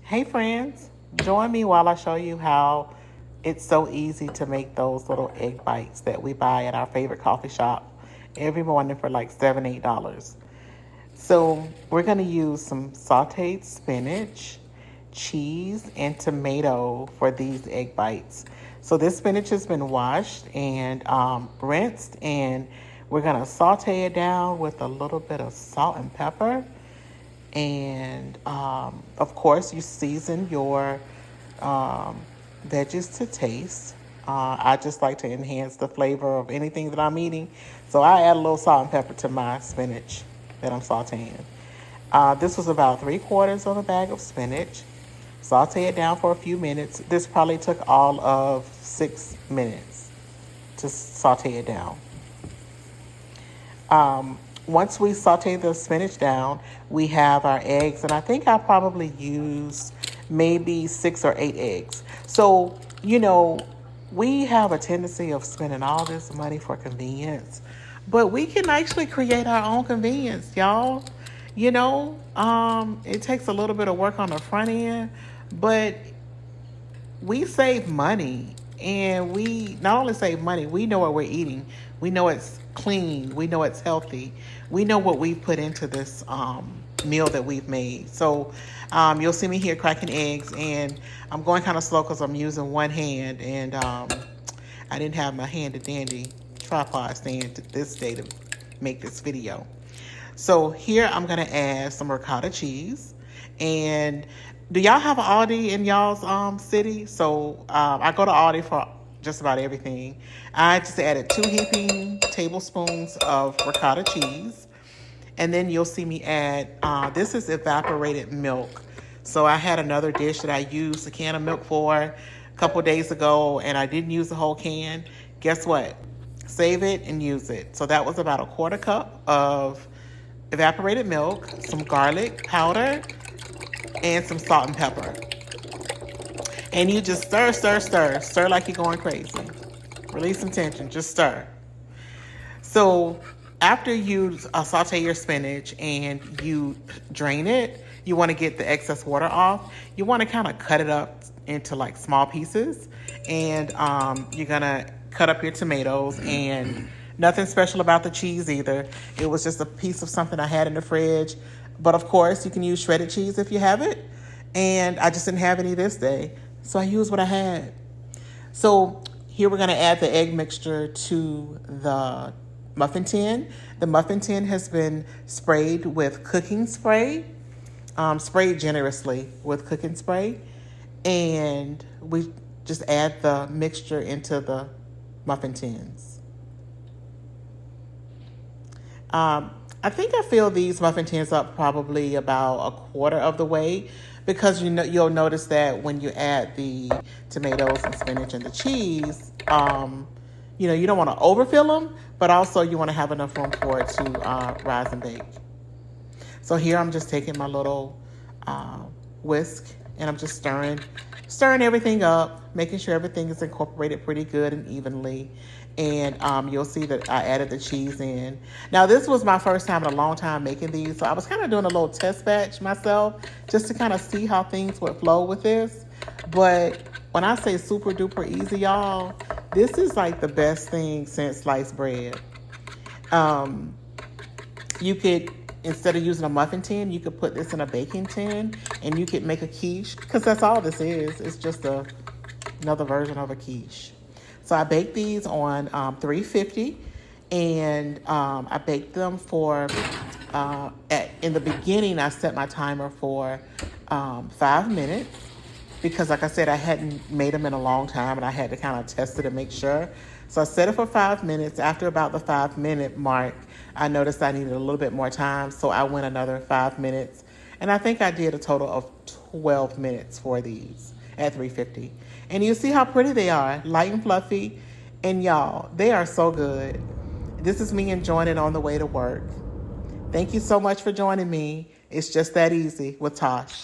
Hey friends, join me while I show you how it's so easy to make those little egg bites that we buy at our favorite coffee shop every morning for like $7, $8. So we're going to use some sauteed spinach, cheese, and tomato for these egg bites. So this spinach has been washed and rinsed, and we're going to saute it down with a little bit of salt and pepper. And of course, you season your veggies to taste. I just like to enhance the flavor of anything that I'm eating. So I add a little salt and pepper to my spinach that I'm sauteing. This was about 3/4 of a bag of spinach. Saute it down for a few minutes. This probably took all of 6 minutes to saute it down. Once we saute the spinach down, we have our eggs, and I think I probably used maybe 6 or 8 eggs. So, we have a tendency of spending all this money for convenience, but we can actually create our own convenience, y'all. It takes a little bit of work on the front end, but we save money. And we not only save money, we know what we're eating. We know it's clean. We know it's healthy. We know what we've put into this meal that we've made. So you'll see me here cracking eggs, and I'm going kind of slow because I'm using one hand, and I didn't have my handy dandy tripod stand this day to make this video. So here I'm going to add some ricotta cheese. And do y'all have an Aldi in y'all's city? So I go to Aldi for just about everything. I just added 2 heaping tablespoons of ricotta cheese. And then you'll see me add, this is evaporated milk. So I had another dish that I used a can of milk for a couple days ago, and I didn't use the whole can. Guess what? Save it and use it. So that was about a 1/4 cup of evaporated milk, some garlic powder, and some salt and pepper. And you just stir, stir, stir. Stir like you're going crazy. Release some tension. Just stir. So after you saute your spinach and you drain it, you want to get the excess water off. You want to kind of cut it up into like small pieces. And you're going to cut up your tomatoes, and nothing special about the cheese either. It was just a piece of something I had in the fridge. But of course, you can use shredded cheese if you have it. And I just didn't have any this day, so I used what I had. So here we're going to add the egg mixture to the muffin tin. The muffin tin has been sprayed with cooking spray, sprayed generously with cooking spray. And we just add the mixture into the muffin tins. I think I fill these muffin tins up probably about 1/4 of the way, because you'll notice that when you add the tomatoes and spinach and the cheese, you don't want to overfill them, but also you want to have enough room for it to rise and bake. So here I'm just taking my little whisk, and I'm just stirring everything up, making sure everything is incorporated pretty good and evenly. And you'll see that I added the cheese in. Now, this was my first time in a long time making these, so I was kind of doing a little test batch myself just to kind of see how things would flow with this. But when I say super duper easy, y'all, this is like the best thing since sliced bread. You could, instead of using a muffin tin, you could put this in a baking tin, and you could make a quiche, because that's all this is. It's just another version of a quiche. So I baked these on 350, and I baked them for, in the beginning, I set my timer for 5 minutes, because like I said, I hadn't made them in a long time, and I had to kind of test it and make sure. So I set it for 5 minutes. After about the 5-minute mark, I noticed I needed a little bit more time, so I went another 5 minutes. And I think I did a total of 12 minutes for these at 350. And you see how pretty they are, light and fluffy. And y'all, they are so good. This is me enjoying it on the way to work. Thank you so much for joining me. It's just that easy with Tash.